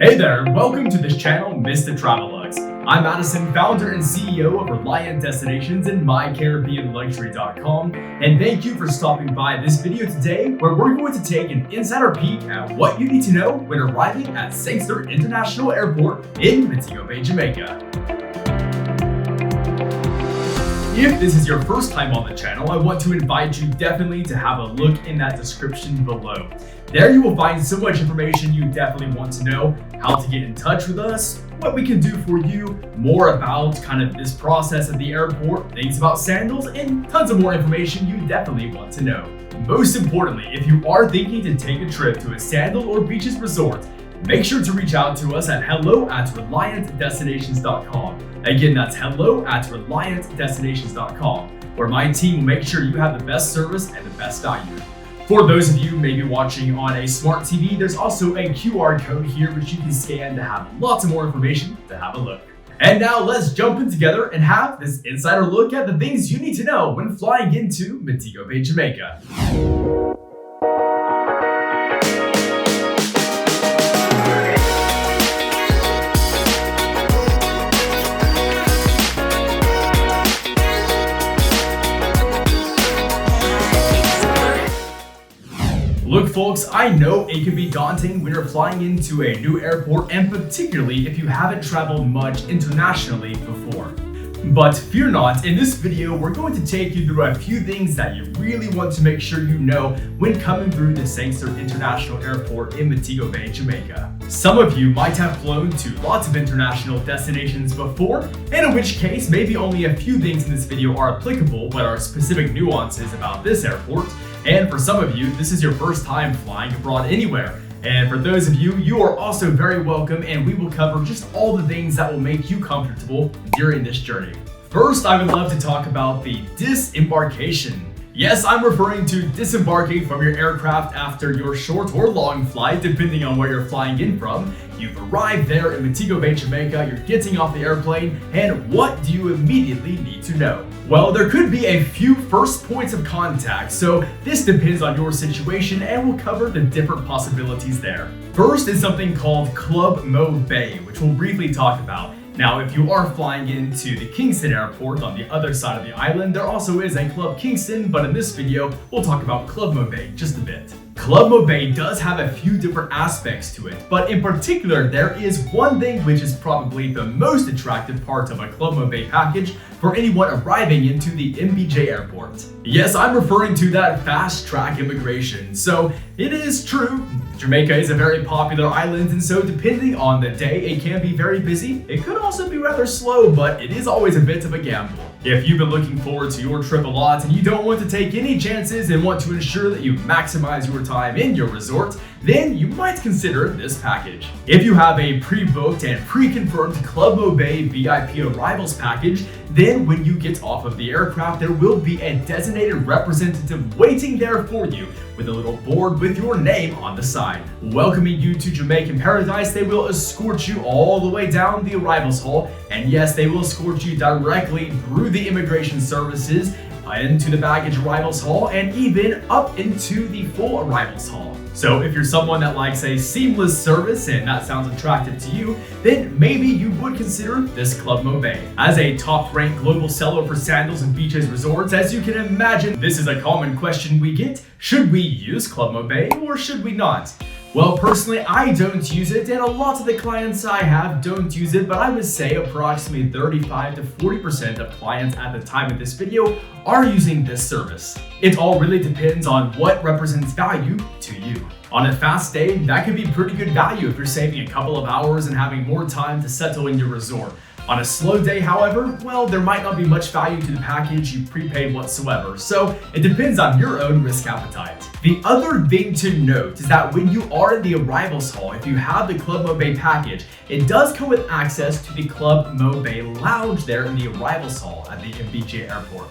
Hey there, welcome to this channel, Mr TraveLux. I'm Madison, founder and CEO of Reliant Destinations and MyCaribbeanLuxury.com, and thank you for stopping by this video today, where we're going to take an insider peek at what you need to know when arriving at Sangster International Airport in Montego Bay, Jamaica. If this is your first time on the channel, I want to invite you definitely to have a look in that description below. There you will find so much information you definitely want to know, how to get in touch with us, what we can do for you, more about kind of this process at the airport, things about Sandals, and tons of more information you definitely want to know. Most importantly, if you are thinking to take a trip to a Sandals or Beaches resort, make sure to reach out to us at hello@ReliantDestinations.com. Again, that's hello@ReliantDestinations.com, where my team will make sure you have the best service and the best value. For those of you maybe watching on a smart TV, there's also a QR code here which you can scan to have lots of more information to have a look. And now let's jump in together and have this insider look at the things you need to know when flying into Montego Bay, Jamaica. Look folks, I know it can be daunting when you're flying into a new airport, and particularly if you haven't traveled much internationally before. But fear not, in this video we're going to take you through a few things that you really want to make sure you know when coming through the Sangster International Airport in Montego Bay, Jamaica. Some of you might have flown to lots of international destinations before, and in which case maybe only a few things in this video are applicable but are specific nuances about this airport. And for some of you, this is your first time flying abroad anywhere. And for those of you, you are also very welcome, and we will cover just all the things that will make you comfortable during this journey. First, I would love to talk about the disembarkation. Yes, I'm referring to disembarking from your aircraft after your short or long flight, depending on where you're flying in from. You've arrived there in Montego Bay, Jamaica, you're getting off the airplane, and what do you immediately need to know? Well, there could be a few first points of contact, so this depends on your situation, and we'll cover the different possibilities there. First is something called Club Mo Bay, which we'll briefly talk about. Now, if you are flying into the Kingston airport on the other side of the island, there also is a Club Kingston, but in this video, we'll talk about Club Mo Bay just a bit. Club Mo Bay does have a few different aspects to it, but in particular, there is one thing which is probably the most attractive part of a Club Mo Bay package for anyone arriving into the MBJ airport. Yes, I'm referring to that fast track immigration. So it is true, Jamaica is a very popular island, and so depending on the day, it can be very busy. It could also be rather slow, but it is always a bit of a gamble. If you've been looking forward to your trip a lot and you don't want to take any chances and want to ensure that you maximize your time in your resort, then you might consider this package. If you have a pre-booked and pre-confirmed Club Mo Bay VIP arrivals package, then when you get off of the aircraft, there will be a designated representative waiting there for you with a little board with your name on the side. Welcoming you to Jamaican paradise, they will escort you all the way down the arrivals hall, and yes, they will escort you directly through the immigration services into the baggage arrivals hall and even up into the full arrivals hall. So if you're someone that likes a seamless service and that sounds attractive to you, then maybe you would consider this Club Mo Bay. As a top-ranked global seller for Sandals and Beaches resorts, as you can imagine, this is a common question we get. Should we use Club Mo Bay or should we not? Well, personally, I don't use it, and a lot of the clients I have don't use it, but I would say approximately 35 to 40% of clients at the time of this video are using this service. It all really depends on what represents value to you. On a fast day, that could be pretty good value if you're saving a couple of hours and having more time to settle in your resort. On a slow day, however, well, there might not be much value to the package you prepaid whatsoever, so it depends on your own risk appetite. The other thing to note is that when you are in the arrivals hall, if you have the Club Mo Bay package, it does come with access to the Club Mo Bay lounge there in the arrivals hall at the MBJ airport.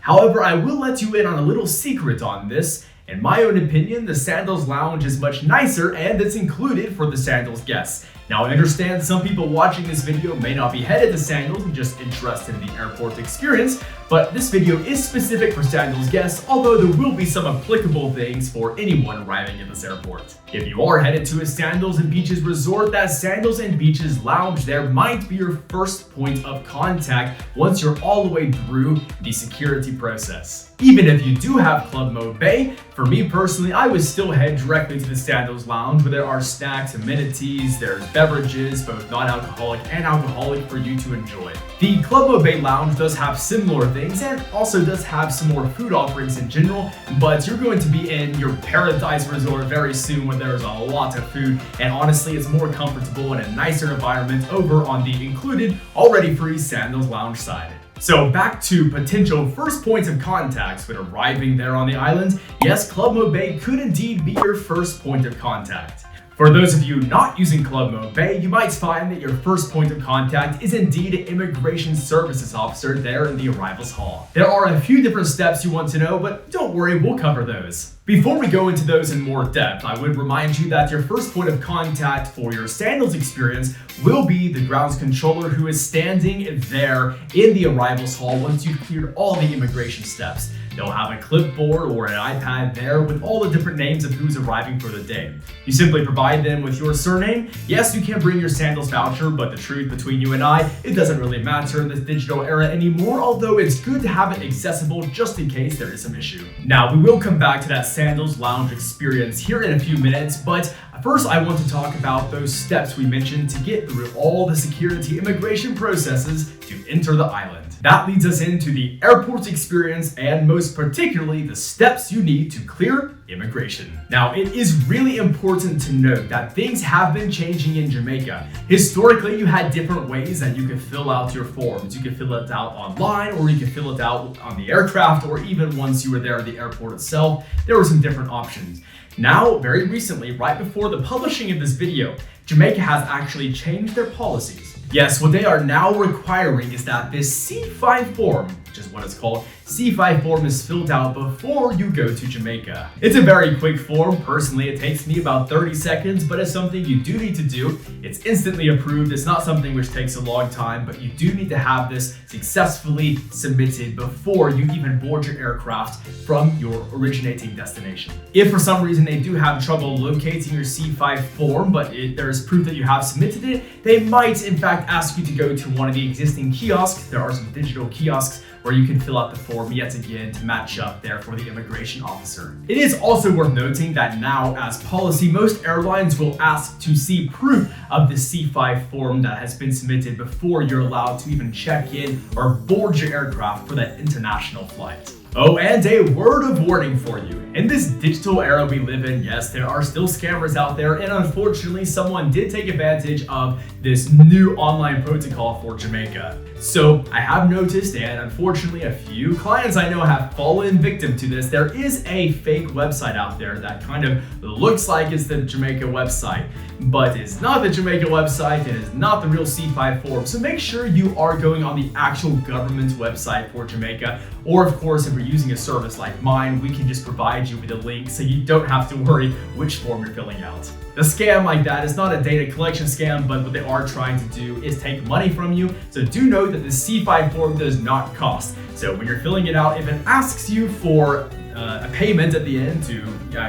However, I will let you in on a little secret on this. In my own opinion, the Sandals lounge is much nicer, and it's included for the Sandals guests. Now, I understand some people watching this video may not be headed to Sandals and just interested in the airport experience, but this video is specific for Sandals guests, although there will be some applicable things for anyone arriving at this airport. If you are headed to a Sandals and Beaches resort, that Sandals and Beaches lounge there might be your first point of contact once you're all the way through the security process. Even if you do have Montego Bay, for me personally, I would still head directly to the Sandals Lounge where there are snacks, amenities, there's beverages, both non-alcoholic and alcoholic for you to enjoy. The Montego Bay Lounge does have similar things and also does have some more food offerings in general, but you're going to be in your paradise resort very soon when there's a lot of food, and honestly, it's more comfortable and a nicer environment over on the included, already free Sandals Lounge side. So back to potential first points of contacts when arriving there on the island. Yes, Montego Bay could indeed be your first point of contact. For those of you not using Montego Bay, you might find that your first point of contact is indeed an immigration services officer there in the arrivals hall. There are a few different steps you want to know, but don't worry, we'll cover those. Before we go into those in more depth, I would remind you that your first point of contact for your Sandals experience will be the grounds controller who is standing there in the arrivals hall once you've cleared all the immigration steps. They'll have a clipboard or an iPad there with all the different names of who's arriving for the day. You simply provide them with your surname. Yes, you can bring your Sandals voucher, but the truth between you and I, it doesn't really matter in this digital era anymore, although it's good to have it accessible just in case there is some issue. Now, we will come back to that Sandals Lounge experience here in a few minutes, but first I want to talk about those steps we mentioned to get through all the security immigration processes to enter the island. That leads us into the airport experience and most particularly the steps you need to clear immigration. Now, it is really important to note that things have been changing in Jamaica. Historically, you had different ways that you could fill out your forms. You could fill it out online, or you could fill it out on the aircraft, or even once you were there at the airport itself, there were some different options. Now, very recently, right before the publishing of this video, Jamaica has actually changed their policies. Yes, what they are now requiring is that this C5 form, which is what it's called, C5 form is filled out before you go to Jamaica. It's a very quick form. Personally, it takes me about 30 seconds, but it's something you do need to do. It's instantly approved. It's not something which takes a long time, but you do need to have this successfully submitted before you even board your aircraft from your originating destination. If for some reason they do have trouble locating your C5 form, but there's proof that you have submitted it, they might in fact ask you to go to one of the existing kiosks. There are some digital kiosks where you can fill out the form yet again to match up there for the immigration officer. It is also worth noting that now, as policy, most airlines will ask to see proof of the C5 form that has been submitted before you're allowed to even check in or board your aircraft for that international flight. Oh, and a word of warning for you. In this digital era we live in, yes, there are still scammers out there, and unfortunately, someone did take advantage of this new online protocol for Jamaica. So I have noticed, and unfortunately, a few clients I know have fallen victim to this. There is a fake website out there that kind of looks like it's the Jamaica website, but it's not the Jamaica website. It is not the real C5 form. So make sure you are going on the actual government website for Jamaica, or of course, if we're using a service like mine, we can just provide you with a link so you don't have to worry which form you're filling out. A scam like that is not a data collection scam, but what they are trying to do is take money from you. So do know that the C5 form does not cost. So when you're filling it out, if it asks you for a payment at the end to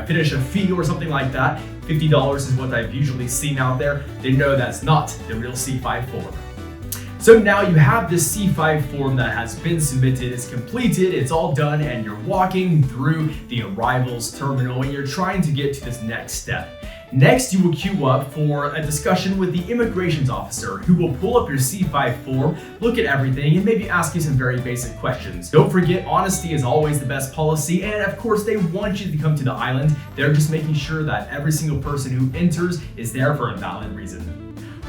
finish a fee or something like that, $50 is what I've usually seen out there, they know that's not the real C5 form. So now you have this C5 form that has been submitted, it's completed, it's all done, and you're walking through the arrivals terminal and you're trying to get to this next step. Next, you will queue up for a discussion with the immigrations officer who will pull up your C5 form, look at everything, and maybe ask you some very basic questions. Don't forget, honesty is always the best policy, and of course, they want you to come to the island. They're just making sure that every single person who enters is there for a valid reason.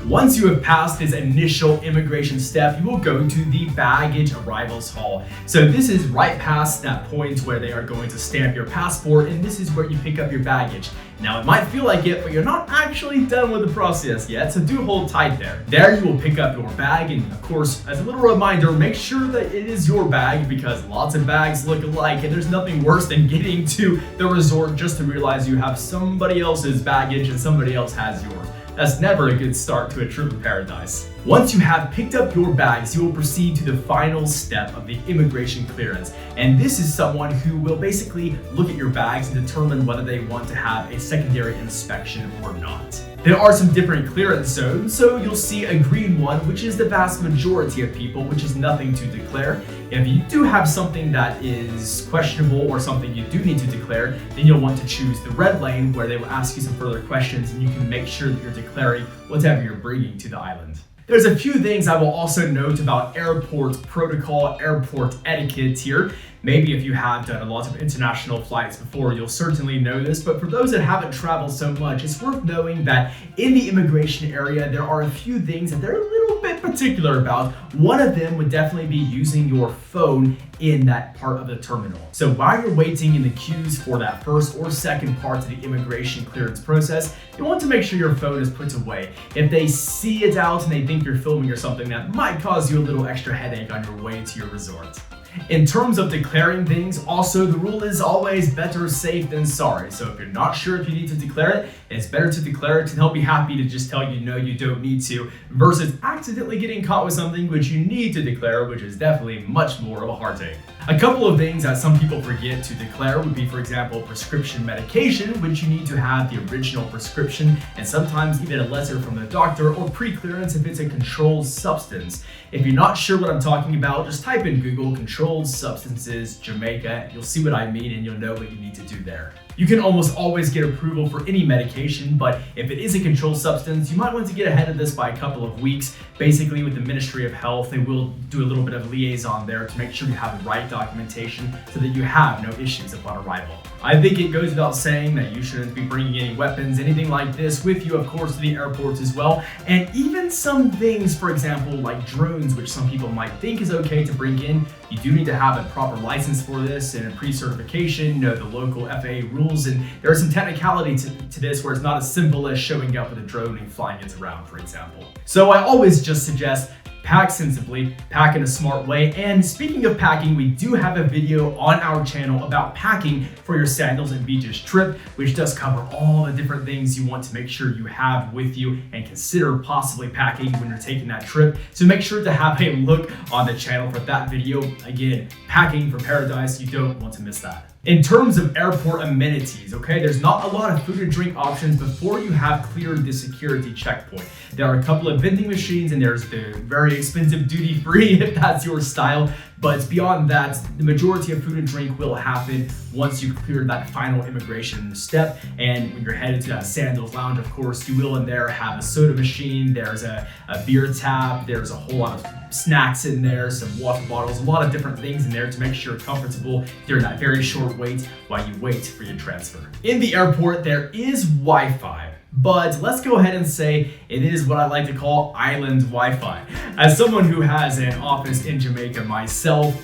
Once you have passed this initial immigration step, you will go to the baggage arrivals hall. So this is right past that point where they are going to stamp your passport, and this is where you pick up your baggage. Now, it might feel like it, but you're not actually done with the process yet, so do hold tight there. There you will pick up your bag, and of course, as a little reminder, make sure that it is your bag because lots of bags look alike, and there's nothing worse than getting to the resort just to realize you have somebody else's baggage and somebody else has yours. That's never a good start to a trip of paradise. Once you have picked up your bags, you will proceed to the final step of the immigration clearance. And this is someone who will basically look at your bags and determine whether they want to have a secondary inspection or not. There are some different clearance zones, so you'll see a green one, which is the vast majority of people, which is nothing to declare. If you do have something that is questionable or something you do need to declare, then you'll want to choose the red lane, where they will ask you some further questions and you can make sure that you're declaring whatever you're bringing to the island. There's a few things I will also note about airport protocol, airport etiquette here. Maybe if you have done a lot of international flights before, you'll certainly know this, but for those that haven't traveled so much, it's worth knowing that in the immigration area, there are a few things that they're a little bit particular about. One of them would definitely be using your phone in that part of the terminal. So while you're waiting in the queues for that first or second part of the immigration clearance process, you want to make sure your phone is put away. If they see it out and they think you're filming or something, that might cause you a little extra headache on your way to your resort. In terms of declaring things, also the rule is always better safe than sorry. So if you're not sure if you need to declare it, it's better to declare it, and they'll be happy to just tell you no, you don't need to, versus accidentally getting caught with something which you need to declare, which is definitely much more of a heartache. A couple of things that some people forget to declare would be, for example, prescription medication, which you need to have the original prescription and sometimes even a letter from the doctor, or pre-clearance if it's a controlled substance. If you're not sure what I'm talking about, just type in Google controlled substances Jamaica. You'll see what I mean and you'll know what you need to do there. You can almost always get approval for any medication, but if it is a controlled substance, you might want to get ahead of this by a couple of weeks. Basically, with the Ministry of Health, they will do a little bit of liaison there to make sure you have the right documentation so that you have no issues upon arrival. I think it goes without saying that you shouldn't be bringing any weapons, anything like this with you, of course, to the airports as well. And even some things, for example, like drones, which some people might think is okay to bring in, you do need to have a proper license for this and a pre-certification, know the local FAA rules, and there are some technicality to this where it's not as simple as showing up with a drone and flying it around, for example. So I always just suggest pack sensibly, pack in a smart way. And speaking of packing, we do have a video on our channel about packing for your Sandals and Beaches trip, which does cover all the different things you want to make sure you have with you and consider possibly packing when you're taking that trip. So make sure to have a look on the channel for that video. Again, packing for paradise, you don't want to miss that. In terms of airport amenities, okay, there's not a lot of food and drink options before you have cleared the security checkpoint. There are a couple of vending machines and there's the very expensive duty free if that's your style. But beyond that, the majority of food and drink will happen once you've cleared that final immigration step. And when you're headed to that Sandals Lounge, of course, you will in there have a soda machine, there's a beer tap, there's a whole lot of snacks in there, some water bottles, a lot of different things in there to make sure you're comfortable during that very short wait while you wait for your transfer. In the airport, there is Wi-Fi. But let's go ahead and say it is what I like to call island Wi-Fi. As someone who has an office in Jamaica myself,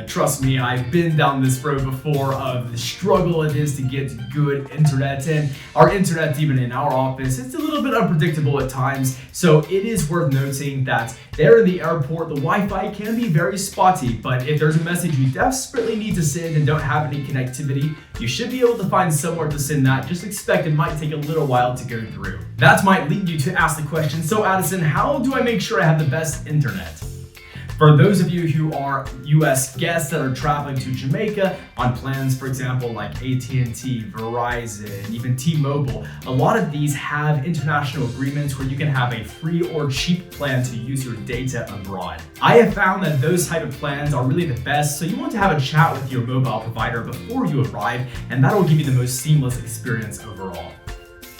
trust me, I've been down this road before of the struggle it is to get good internet. And our internet, even in our office, it's a little bit unpredictable at times. So it is worth noting that there in the airport, the Wi-Fi can be very spotty. But if there's a message you desperately need to send and don't have any connectivity, you should be able to find somewhere to send that. Just expect it might take a little while to go through. That might lead you to ask the question, so Addison, how do I make sure I have the best internet? For those of you who are US guests that are traveling to Jamaica on plans, for example, like AT&T, Verizon, even T-Mobile, a lot of these have international agreements where you can have a free or cheap plan to use your data abroad. I have found that those type of plans are really the best, so you want to have a chat with your mobile provider before you arrive, and that'll give you the most seamless experience overall.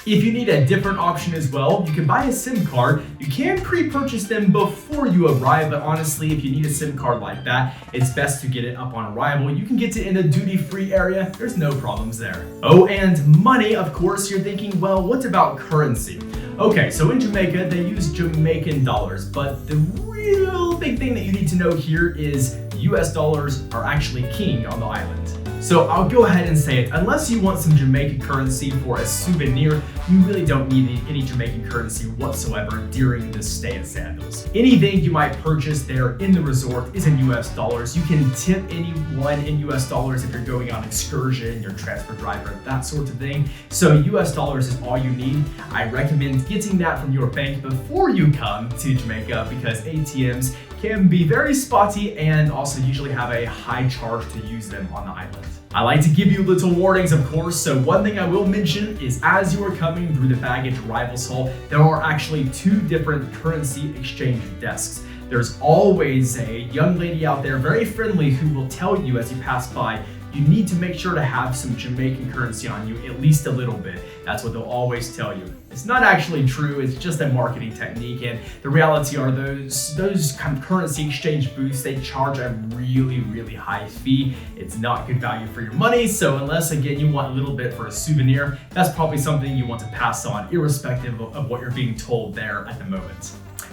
If you need a different option as well, you can buy a SIM card. You can pre-purchase them before you arrive, but honestly, if you need a SIM card like that, it's best to get it up on arrival. You can get it in a duty-free area. There's no problems there. Oh, and money, of course. You're thinking, well, what about currency? Okay, so in Jamaica, they use Jamaican dollars, but the real big thing that you need to know here is US dollars are actually king on the island. So I'll go ahead and say it, unless you want some Jamaican currency for a souvenir, you really don't need any Jamaican currency whatsoever during this stay at Sandals. Anything you might purchase there in the resort is in US dollars. You can tip anyone in US dollars if you're going on excursion, your transfer driver, that sort of thing. So US dollars is all you need. I recommend getting that from your bank before you come to Jamaica because ATMs can be very spotty and also usually have a high charge to use them on the island. I like to give you little warnings, of course, so one thing I will mention is as you are coming through the baggage arrivals hall, there are actually 2 different currency exchange desks. There's always a young lady out there, very friendly, who will tell you as you pass by, you need to make sure to have some Jamaican currency on you, at least a little bit. That's what they'll always tell you. It's not actually true, it's just a marketing technique, and the reality are those kind of currency exchange booths, they charge a really high fee. It's not good value for your money, so unless, again, you want a little bit for a souvenir, that's probably something you want to pass on, irrespective of what you're being told there at the moment.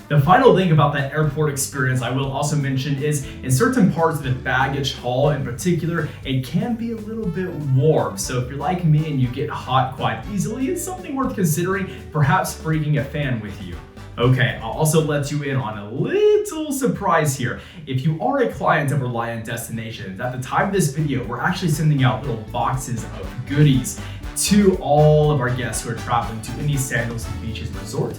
The final thing about that airport experience I will also mention is in certain parts of the baggage hall in particular, it can be a little bit warm. So if you're like me and you get hot quite easily, it's something worth considering, perhaps bringing a fan with you. Okay, I'll also let you in on a little surprise here. If you are a client of Reliant Destinations, at the time of this video, we're actually sending out little boxes of goodies to all of our guests who are traveling to any Sandals Beaches resort.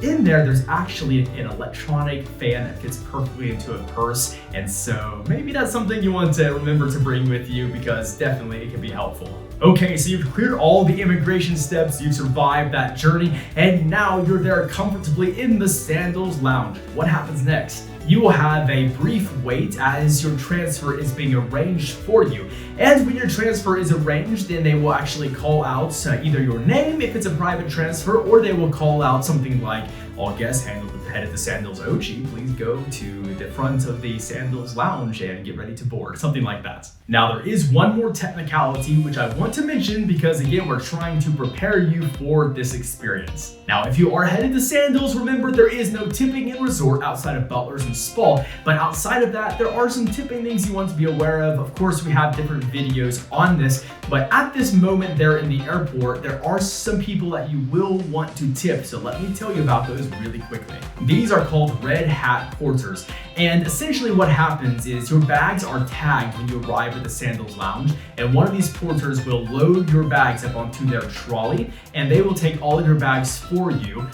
In there's actually an electronic fan that fits perfectly into a purse, and so maybe that's something you want to remember to bring with you because definitely it can be helpful. Okay, so you've cleared all the immigration steps, you've survived that journey, and now you're there comfortably in the Sandals Lounge. What happens next? You will have a brief wait as your transfer is being arranged for you. And when your transfer is arranged, then they will actually call out either your name if it's a private transfer, or they will call out something like, all guests headed to Sandals Ochi, please go to the front of the Sandals Lounge and get ready to board, something like that. Now there is one more technicality which I want to mention because again, we're trying to prepare you for this experience. Now, if you are headed to Sandals, remember there is no tipping in resort outside of Butlers and Spa, but outside of that, there are some tipping things you want to be aware of. Of course, we have different videos on this, but at this moment there in the airport, there are some people that you will want to tip, so let me tell you about those really quickly. These are called red hat porters, and essentially what happens is your bags are tagged when you arrive at the Sandals Lounge, and one of these porters will load your bags up onto their trolley, and they will take all of your bags for you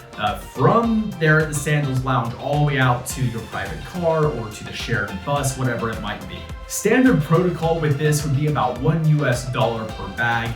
from there at the Sandals Lounge all the way out to your private car or to the shared bus, whatever it might be. Standard protocol with this would be about $1 per bag.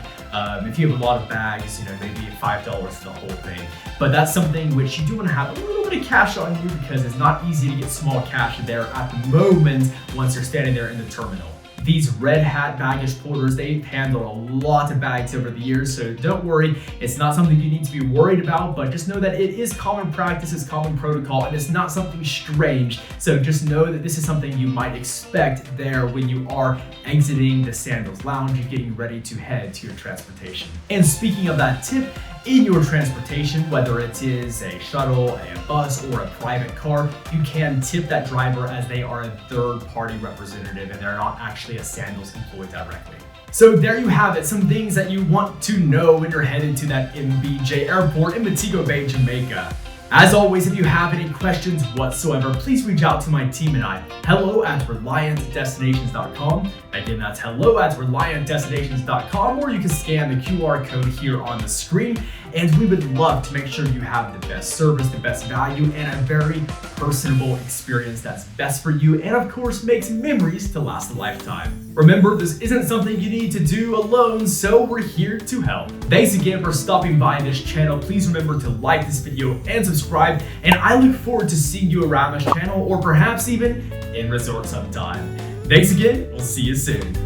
If you have a lot of bags, maybe $5 for the whole thing. But that's something which you do want to have a little bit of cash on you because it's not easy to get small cash there at the moment once you're standing there in the terminal. These red hat baggage porters, they've handled a lot of bags over the years, so don't worry, it's not something you need to be worried about, but just know that it is common practice, it's common protocol, and it's not something strange. So just know that this is something you might expect there when you are exiting the Sandals Lounge and getting ready to head to your transportation. And speaking of that tip, in your transportation, whether it is a shuttle, a bus, or a private car, you can tip that driver as they are a third-party representative and they're not actually a Sandals employee directly. So there you have it, some things that you want to know when you're headed to that MBJ Airport in Montego Bay, Jamaica. As always, if you have any questions whatsoever, please reach out to my team and I. hello@reliantdestinations.com. Again, that's hello@reliantdestinations.com, or you can scan the QR code here on the screen. And we would love to make sure you have the best service, the best value, and a very personable experience that's best for you and of course makes memories to last a lifetime. Remember, this isn't something you need to do alone, so we're here to help. Thanks again for stopping by this channel. Please remember to like this video and subscribe, and I look forward to seeing you around this channel or perhaps even in resort sometime. Thanks again, we'll see you soon.